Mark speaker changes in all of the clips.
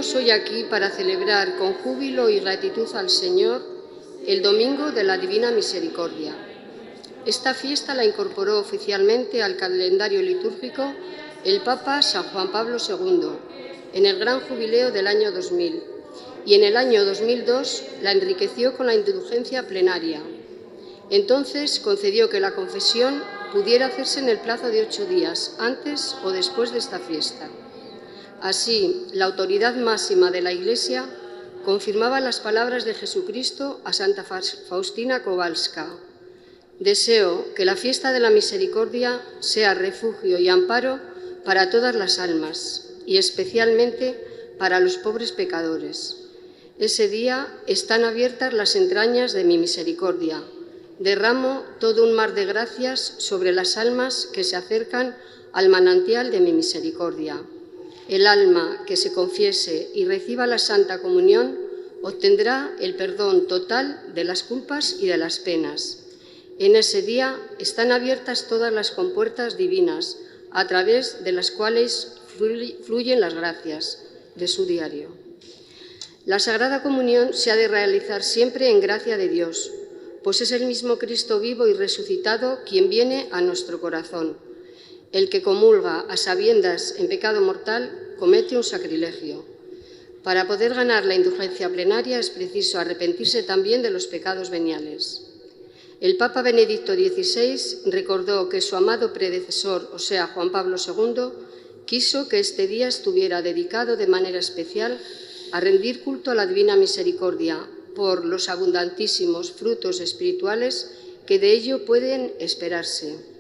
Speaker 1: reunimos hoy aquí para celebrar con júbilo y gratitud al Señor el Domingo de la Divina Misericordia. Esta fiesta la incorporó oficialmente al calendario litúrgico el Papa San Juan Pablo II en el Gran Jubileo del año 2000 y en el año 2002 la enriqueció con la indulgencia plenaria. Entonces concedió que la confesión pudiera hacerse en el plazo de 8 días, antes o después de esta fiesta. Así, la autoridad máxima de la Iglesia confirmaba las palabras de Jesucristo a Santa Faustina Kowalska: «Deseo que la fiesta de la misericordia sea refugio y amparo para todas las almas, y especialmente para los pobres pecadores. Ese día están abiertas las entrañas de mi misericordia. Derramo todo un mar de gracias sobre las almas que se acercan al manantial de mi misericordia. El alma que se confiese y reciba la Santa Comunión obtendrá el perdón total de las culpas y de las penas. En ese día están abiertas todas las compuertas divinas, a través de las cuales fluyen las gracias de su diario. La Sagrada Comunión se ha de realizar siempre en gracia de Dios, pues es el mismo Cristo vivo y resucitado quien viene a nuestro corazón. El que comulga a sabiendas en pecado mortal comete un sacrilegio. Para poder ganar la indulgencia plenaria es preciso arrepentirse también de los pecados veniales. El Papa Benedicto XVI recordó que su amado predecesor, o sea, Juan Pablo II, quiso que este día estuviera dedicado de manera especial a rendir culto a la Divina Misericordia por los abundantísimos frutos espirituales que de ello pueden esperarse.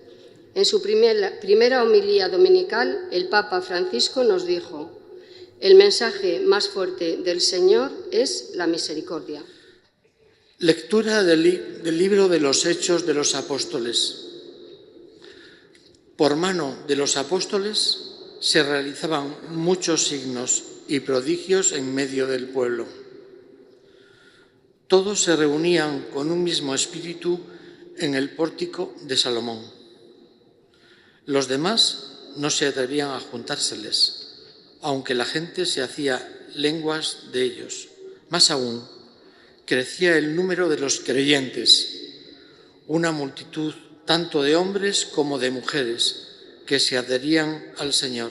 Speaker 1: En su primera homilía dominical, el Papa Francisco nos dijo: «El mensaje más fuerte del Señor es la misericordia».
Speaker 2: Lectura del libro de los Hechos de los Apóstoles. Por mano de los apóstoles se realizaban muchos signos y prodigios en medio del pueblo. Todos se reunían con un mismo espíritu en el pórtico de Salomón. Los demás no se atrevían a juntárseles, aunque la gente se hacía lenguas de ellos. Más aún, crecía el número de los creyentes, una multitud tanto de hombres como de mujeres que se adherían al Señor.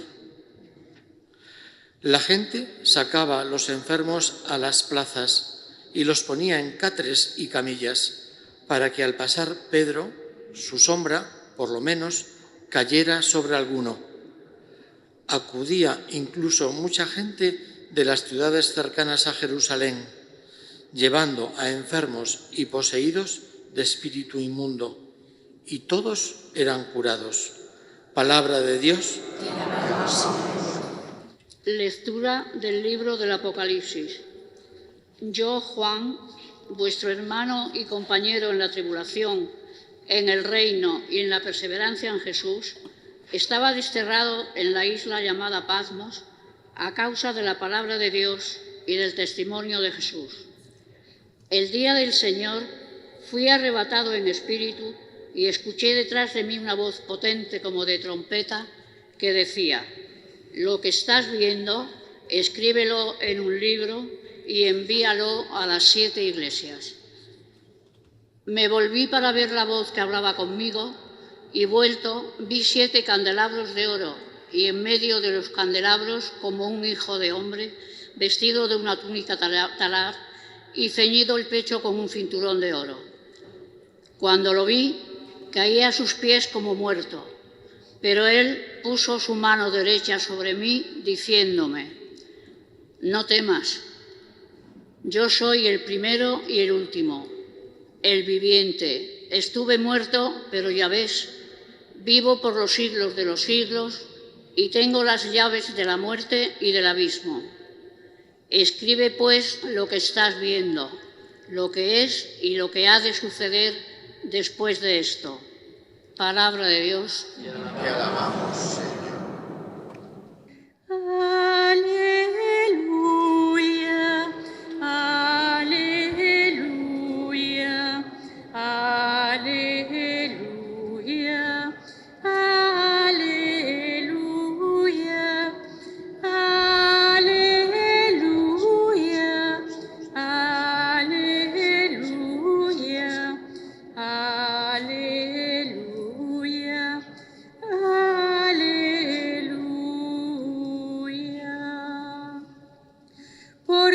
Speaker 2: La gente sacaba a los enfermos a las plazas y los ponía en catres y camillas, para que al pasar Pedro, su sombra, por lo menos, cayera sobre alguno. Acudía incluso mucha gente de las ciudades cercanas a Jerusalén, llevando a enfermos y poseídos de espíritu inmundo, y todos eran curados. Palabra de Dios.
Speaker 3: Lectura del libro del Apocalipsis. Yo, Juan, vuestro hermano y compañero en la tribulación, en el reino y en la perseverancia en Jesús, estaba desterrado en la isla llamada Patmos a causa de la palabra de Dios y del testimonio de Jesús. El día del Señor fui arrebatado en espíritu y escuché detrás de mí una voz potente como de trompeta que decía: «Lo que estás viendo, escríbelo en un libro y envíalo a las 7 iglesias». Me volví para ver la voz que hablaba conmigo y vuelto vi 7 candelabros de oro y en medio de los candelabros como un hijo de hombre vestido de una túnica talar y ceñido el pecho con un cinturón de oro. Cuando lo vi, caí a sus pies como muerto, pero él puso su mano derecha sobre mí, diciéndome: «No temas, yo soy el primero y el último, el viviente. Estuve muerto, pero ya ves, vivo por los siglos de los siglos y tengo las llaves de la muerte y del abismo. Escribe, pues, lo que estás viendo, lo que es y lo que ha de suceder después de esto». Palabra de Dios.
Speaker 4: Te alabamos, Señor.
Speaker 5: Aleluya, aleluya, aleluya, aleluya, aleluya.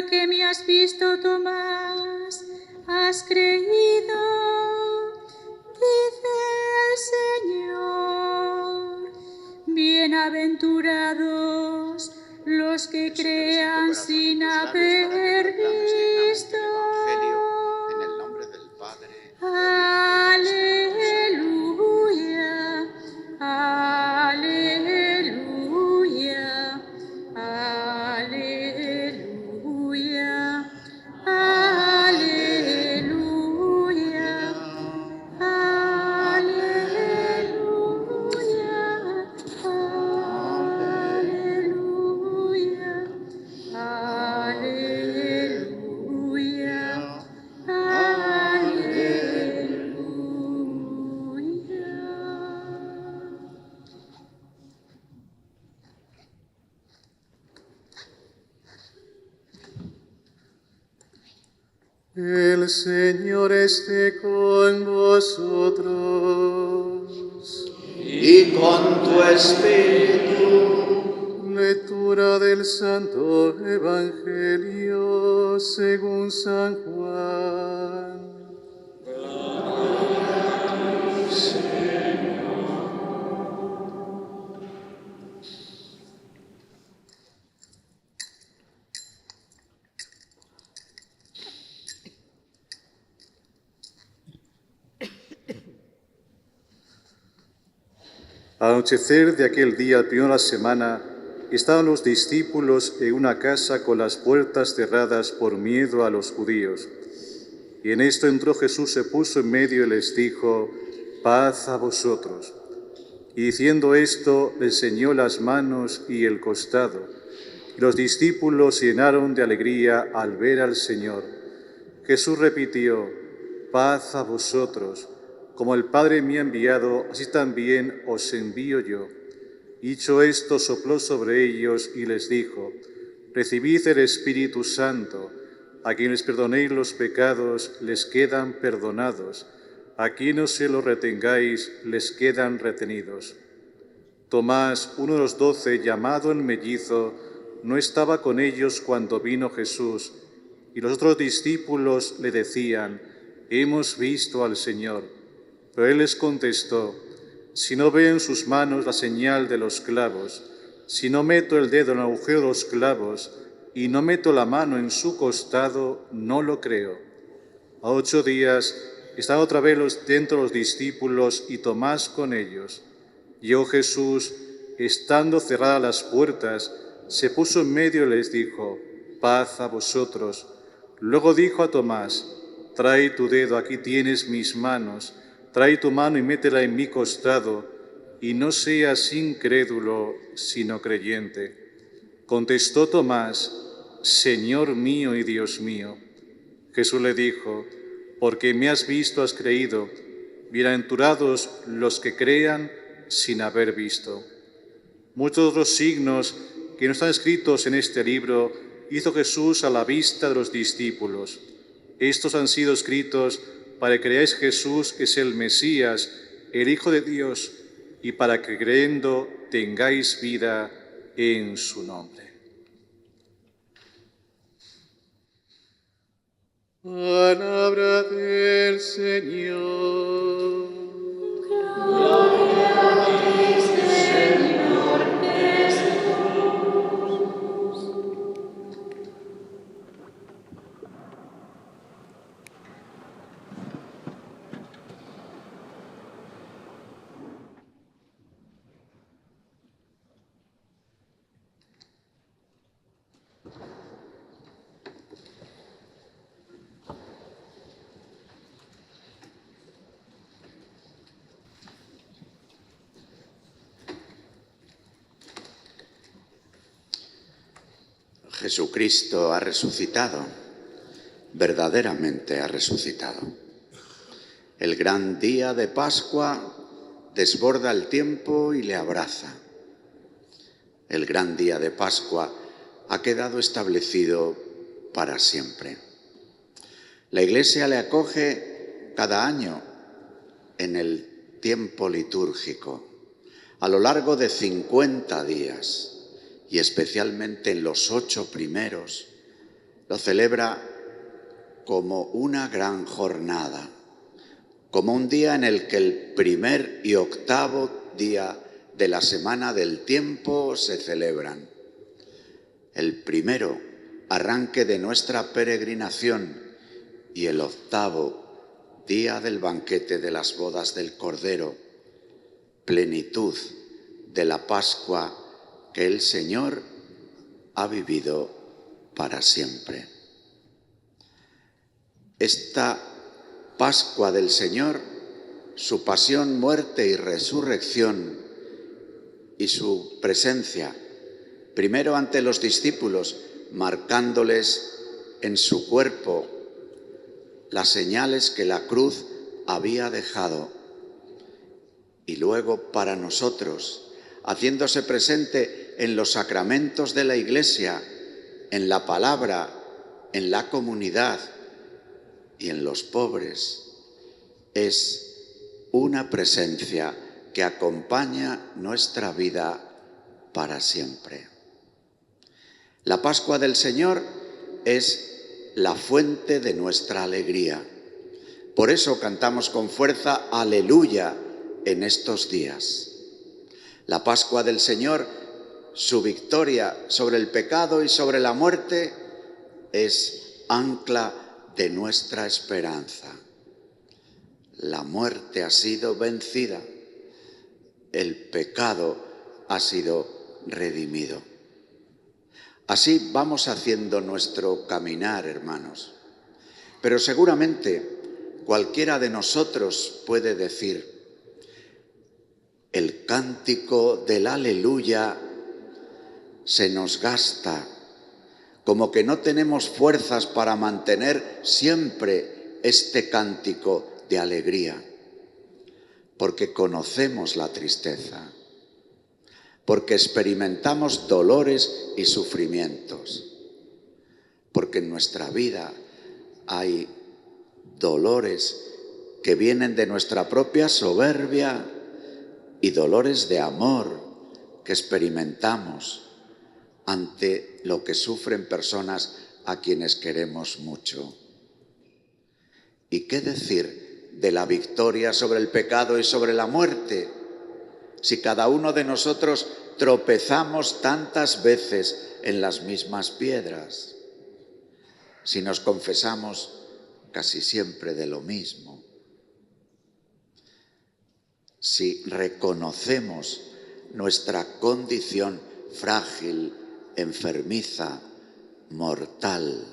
Speaker 5: porque me has visto, Tomás, has creído, dice el Señor. Bienaventurados los que crean sin haber visto.
Speaker 4: En el nombre del Padre,
Speaker 5: Aleluya, aleluya, aleluya, aleluya, aleluya,
Speaker 6: El Señor esté con vosotros.
Speaker 4: y con tu espíritu.
Speaker 6: Lectura del Santo Evangelio según San Juan. Al anochecer de aquel día, el primero de la semana, estaban los discípulos en una casa con las puertas cerradas por miedo a los judíos. Y en esto entró Jesús, se puso en medio y les dijo: paz a vosotros. Y diciendo esto, le enseñó las manos y el costado. Y los discípulos se llenaron de alegría al ver al Señor. Jesús repitió: paz a vosotros. Como el Padre me ha enviado, así también os envío yo. Dicho esto, sopló sobre ellos y les dijo: recibid el Espíritu Santo. A quienes perdonéis los pecados, les quedan perdonados. A quienes se los retengáis, les quedan retenidos. Tomás, uno de los 12, llamado el mellizo, no estaba con ellos cuando vino Jesús, y los otros discípulos le decían: hemos visto al Señor. Pero él les contestó: si no veo en sus manos la señal de los clavos, si no meto el dedo en el agujero de los clavos y no meto la mano en su costado, no lo creo. A 8 días estaban otra vez dentro los discípulos y Tomás con ellos. Llegó Jesús, estando cerradas las puertas, se puso en medio y les dijo: paz a vosotros. Luego dijo a Tomás: trae tu dedo, aquí tienes mis manos. Trae tu mano y métela en mi costado, y no seas incrédulo, sino creyente. Contestó Tomás: Señor mío y Dios mío. Jesús le dijo: porque me has visto, has creído. Bienaventurados los que crean sin haber visto. Muchos otros signos que no están escritos en este libro hizo Jesús a la vista de los discípulos. Estos han sido escritos para que creáis Jesús es el Mesías, el Hijo de Dios, y para que creyendo tengáis vida en su nombre. Palabra del Señor.
Speaker 5: gloria a ti, Señor Jesús.
Speaker 4: Jesucristo ha resucitado, verdaderamente ha resucitado. El gran día de Pascua desborda el tiempo y le abraza. El gran día de Pascua ha quedado establecido para siempre. La Iglesia le acoge cada año en el tiempo litúrgico, a lo largo de 50 días, y especialmente en los 8 primeros, lo celebra como una gran jornada, como un día en el que el primer y octavo día de la semana del tiempo se celebran. El primero, arranque de nuestra peregrinación, y el octavo, día del banquete de las bodas del Cordero, plenitud de la Pascua que el Señor ha vivido para siempre. Esta Pascua del Señor, su pasión, muerte y resurrección y su presencia, primero ante los discípulos, marcándoles en su cuerpo las señales que la cruz había dejado, y luego para nosotros, haciéndose presente en los sacramentos de la Iglesia, en la palabra, en la comunidad y en los pobres, es una presencia que acompaña nuestra vida para siempre. La Pascua del Señor es la fuente de nuestra alegría. Por eso cantamos con fuerza Aleluya en estos días. La Pascua del Señor, su victoria sobre el pecado y sobre la muerte, es ancla de nuestra esperanza. La muerte ha sido vencida, el pecado ha sido redimido. Así vamos haciendo nuestro caminar, hermanos. Pero seguramente cualquiera de nosotros puede decir: el cántico del Aleluya se nos gasta, como que no tenemos fuerzas para mantener siempre este cántico de alegría, porque conocemos la tristeza, porque experimentamos dolores y sufrimientos, porque en nuestra vida hay dolores que vienen de nuestra propia soberbia y dolores de amor que experimentamos ante lo que sufren personas a quienes queremos mucho. ¿Y qué decir de la victoria sobre el pecado y sobre la muerte? Si cada uno de nosotros tropezamos tantas veces en las mismas piedras, si nos confesamos casi siempre de lo mismo, si reconocemos nuestra condición frágil, enfermiza, mortal.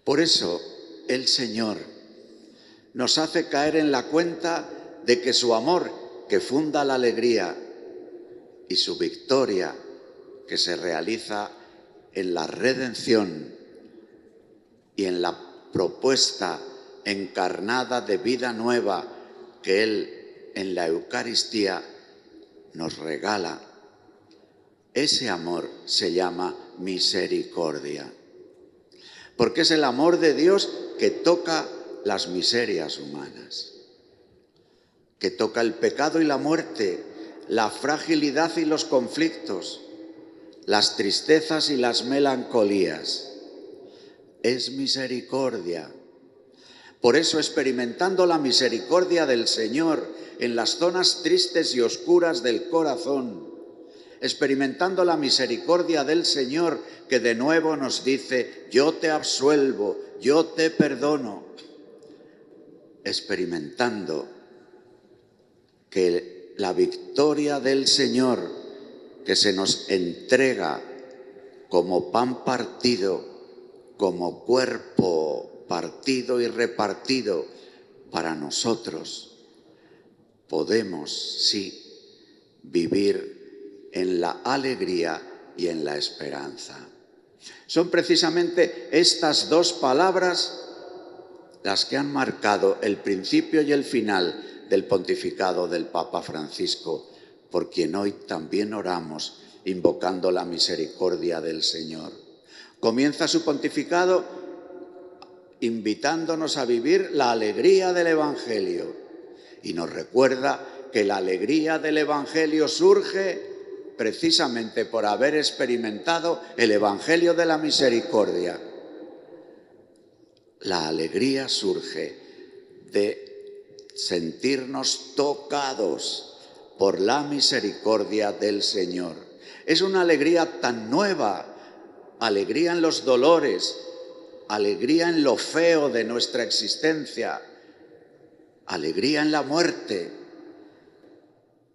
Speaker 4: Por eso el Señor nos hace caer en la cuenta de que su amor, que funda la alegría, y su victoria, que se realiza en la redención y en la propuesta encarnada de vida nueva que Él en la Eucaristía nos regala, ese amor se llama misericordia, porque es el amor de Dios que toca las miserias humanas, que toca el pecado y la muerte, la fragilidad y los conflictos, las tristezas y las melancolías. Es misericordia. Por eso, experimentando la misericordia del Señor en las zonas tristes y oscuras del corazón, experimentando la misericordia del Señor que de nuevo nos dice: yo te absuelvo, yo te perdono, experimentando que la victoria del Señor, que se nos entrega como pan partido, como cuerpo partido y repartido para nosotros, podemos, sí, vivir en la alegría y en la esperanza. Son precisamente estas dos palabras las que han marcado el principio y el final del pontificado del Papa Francisco, por quien hoy también oramos, invocando la misericordia del Señor. Comienza su pontificado invitándonos a vivir la alegría del Evangelio y nos recuerda que la alegría del Evangelio surge precisamente por haber experimentado el Evangelio de la misericordia. La alegría surge de sentirnos tocados por la misericordia del Señor. Es una alegría tan nueva, alegría en los dolores, alegría en lo feo de nuestra existencia, alegría en la muerte,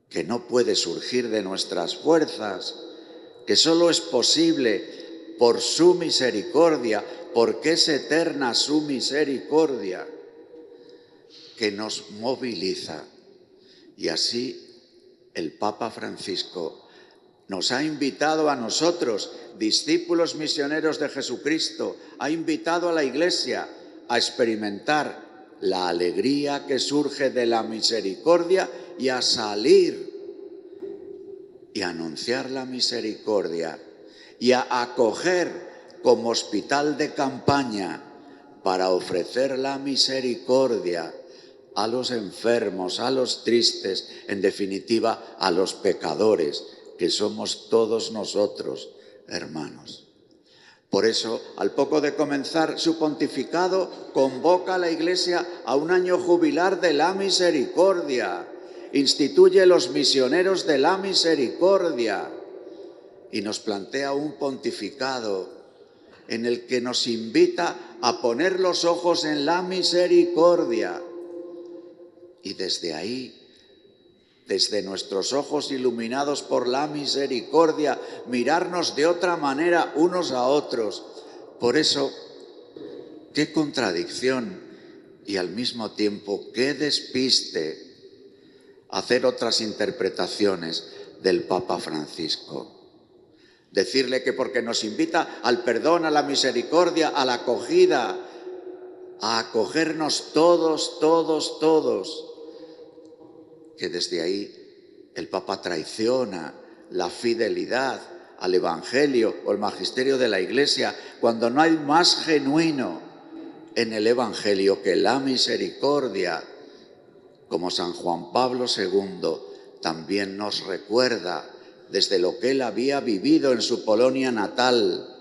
Speaker 4: que no puede surgir de nuestras fuerzas, que solo es posible por su misericordia, porque es eterna su misericordia, que nos moviliza. Y así el Papa Francisco nos ha invitado a nosotros, discípulos misioneros de Jesucristo, ha invitado a la Iglesia a experimentar la alegría que surge de la misericordia y a salir y a anunciar la misericordia y a acoger como hospital de campaña para ofrecer la misericordia a los enfermos, a los tristes, en definitiva a los pecadores, que somos todos nosotros, hermanos. Por eso, al poco de comenzar su pontificado, convoca a la Iglesia a un año jubilar de la misericordia, instituye los misioneros de la misericordia y nos plantea un pontificado en el que nos invita a poner los ojos en la misericordia y desde ahí, desde nuestros ojos iluminados por la misericordia, mirarnos de otra manera unos a otros. Por eso, qué contradicción y al mismo tiempo qué despiste hacer otras interpretaciones del Papa Francisco. Decirle que porque nos invita al perdón, a la misericordia, a la acogida, a acogernos todos, que desde ahí el Papa traiciona la fidelidad al Evangelio o el magisterio de la Iglesia, cuando no hay más genuino en el Evangelio que la misericordia, como San Juan Pablo II también nos recuerda desde lo que él había vivido en su Polonia natal,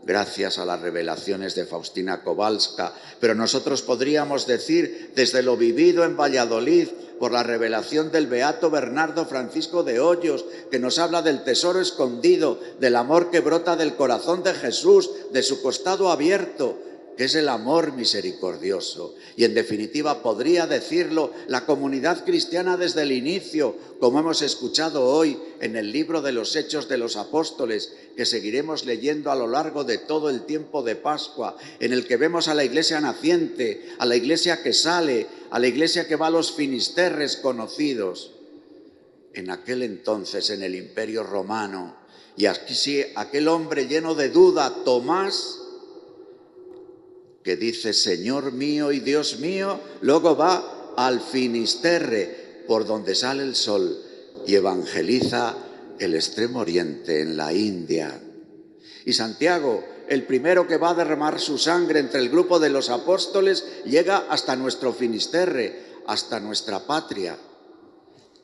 Speaker 4: gracias a las revelaciones de Faustina Kowalska, pero nosotros podríamos decir desde lo vivido en Valladolid por la revelación del beato Bernardo Francisco de Hoyos, que nos habla del tesoro escondido, del amor que brota del corazón de Jesús, de su costado abierto, que es el amor misericordioso. Y en definitiva podría decirlo la comunidad cristiana desde el inicio, como hemos escuchado hoy en el libro de los Hechos de los Apóstoles, que seguiremos leyendo a lo largo de todo el tiempo de Pascua, en el que vemos a la iglesia naciente, a la iglesia que sale, a la iglesia que va a los finisterres conocidos. En aquel entonces, en el Imperio Romano, y aquí sí, aquel hombre lleno de duda, Tomás, que dice Señor mío y Dios mío, luego va al Finisterre, por donde sale el sol, y evangeliza el Extremo Oriente, en la India. Y Santiago, el primero que va a derramar su sangre entre el grupo de los apóstoles, llega hasta nuestro Finisterre, hasta nuestra patria.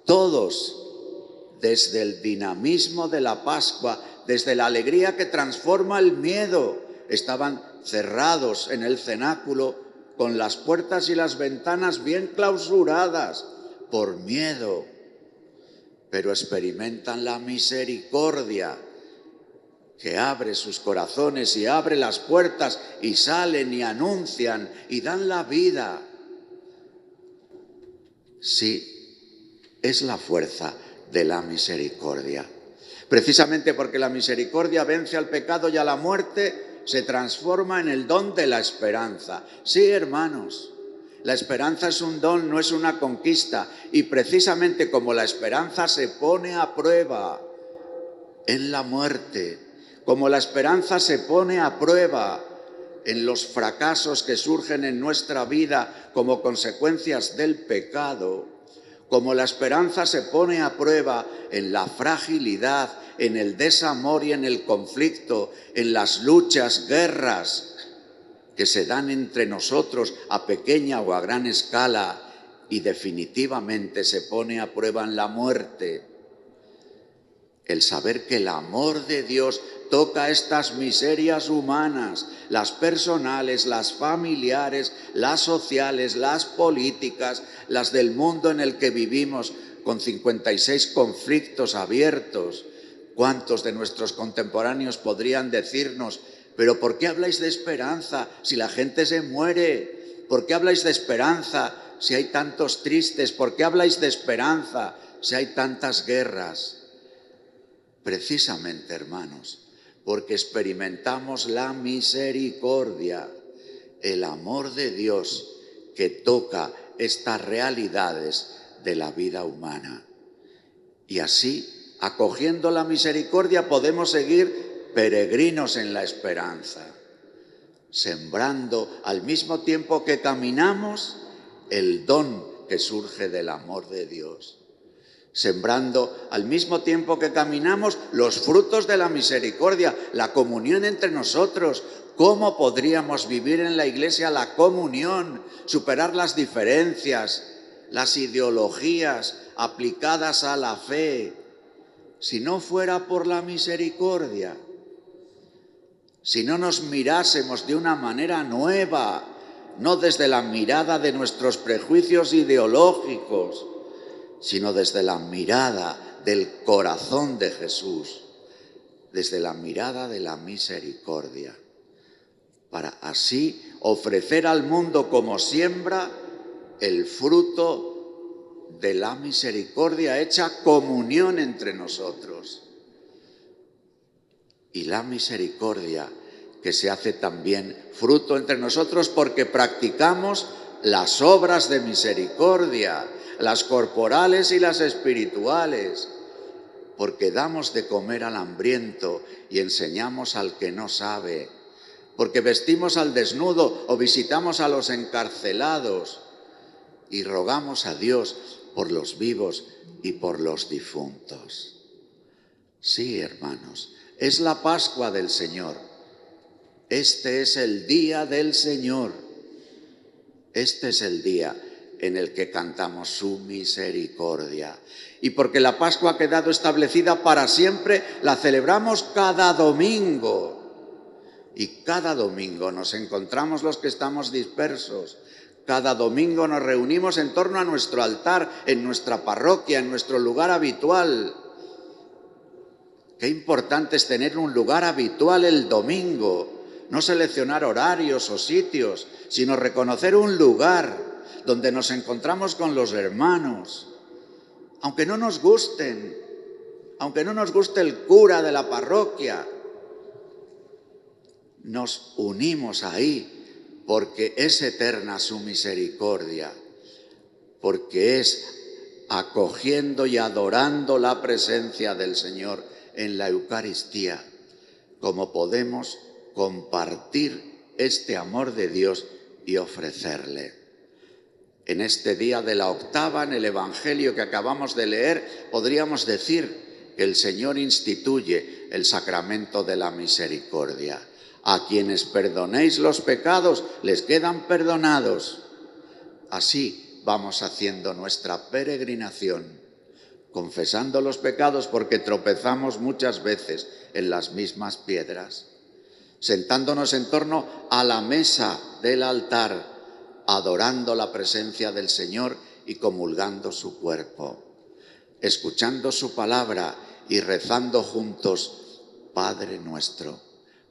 Speaker 4: Todos, desde el dinamismo de la Pascua, desde la alegría que transforma el miedo, estaban cerrados en el cenáculo, con las puertas y las ventanas bien clausuradas, por miedo, pero experimentan la misericordia que abre sus corazones y abre las puertas y salen y anuncian y dan la vida. Sí, es la fuerza de la misericordia. Precisamente porque la misericordia vence al pecado y a la muerte, se transforma en el don de la esperanza. Sí, hermanos, la esperanza es un don, no es una conquista. Y precisamente como la esperanza se pone a prueba en la muerte, como la esperanza se pone a prueba en los fracasos que surgen en nuestra vida como consecuencias del pecado, como la esperanza se pone a prueba en la fragilidad, en el desamor y en el conflicto, en las luchas, guerras que se dan entre nosotros a pequeña o a gran escala, y definitivamente se pone a prueba en la muerte. el saber que el amor de Dios toca estas miserias humanas, las personales, las familiares, las sociales, las políticas, las del mundo en el que vivimos, con 56 conflictos abiertos. ¿Cuántos de nuestros contemporáneos podrían decirnos: pero ¿por qué habláis de esperanza si la gente se muere? ¿Por qué habláis de esperanza si hay tantos tristes? ¿Por qué habláis de esperanza si hay tantas guerras? Precisamente, hermanos, porque experimentamos la misericordia, el amor de Dios que toca estas realidades de la vida humana. Y así, acogiendo la misericordia, podemos seguir peregrinos en la esperanza, sembrando al mismo tiempo que caminamos el don que surge del amor de Dios. Sembrando al mismo tiempo que caminamos los frutos de la misericordia, la comunión entre nosotros. ¿Cómo podríamos vivir en la Iglesia la comunión, superar las diferencias, las ideologías aplicadas a la fe, si no fuera por la misericordia? Si no nos mirásemos de una manera nueva, no desde la mirada de nuestros prejuicios ideológicos, sino desde la mirada del corazón de Jesús, desde la mirada de la misericordia, para así ofrecer al mundo como siembra el fruto de la misericordia hecha comunión entre nosotros. Y la misericordia que se hace también fruto entre nosotros porque practicamos las obras de misericordia, las corporales y las espirituales, porque damos de comer al hambriento y enseñamos al que no sabe, porque vestimos al desnudo o visitamos a los encarcelados y rogamos a Dios por los vivos y por los difuntos. Sí, hermanos, es la Pascua del Señor. Este es el día del Señor. Este es el día en el que cantamos su misericordia. Y porque la Pascua ha quedado establecida para siempre, la celebramos cada domingo. Y cada domingo nos encontramos los que estamos dispersos. Cada domingo nos reunimos en torno a nuestro altar, en nuestra parroquia, en nuestro lugar habitual. Qué importante es tener un lugar habitual el domingo. No seleccionar horarios o sitios, sino reconocer un lugar donde nos encontramos con los hermanos, aunque no nos gusten, aunque no nos guste el cura de la parroquia, nos unimos ahí porque es eterna su misericordia, porque es acogiendo y adorando la presencia del Señor en la Eucaristía, como podemos compartir este amor de Dios y ofrecerle. En este día de la octava, en el Evangelio que acabamos de leer, podríamos decir que el Señor instituye el sacramento de la misericordia. A quienes perdonéis los pecados, les quedan perdonados. Así vamos haciendo nuestra peregrinación, confesando los pecados porque tropezamos muchas veces en las mismas piedras, sentándonos en torno a la mesa del altar, adorando la presencia del Señor y comulgando su cuerpo, escuchando su palabra y rezando juntos Padre Nuestro,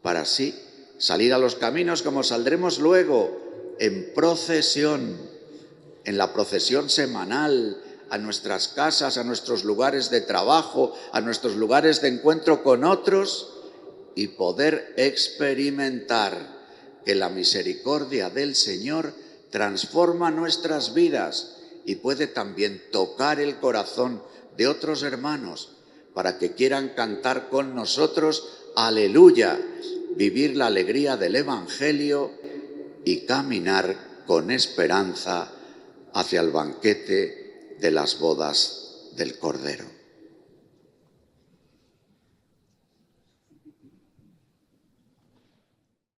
Speaker 4: para así salir a los caminos como saldremos luego en procesión, en la procesión semanal, a nuestras casas, a nuestros lugares de trabajo, a nuestros lugares de encuentro con otros y poder experimentar que la misericordia del Señor transforma nuestras vidas y puede también tocar el corazón de otros hermanos para que quieran cantar con nosotros aleluya, vivir la alegría del Evangelio y caminar con esperanza hacia el banquete de las bodas del Cordero.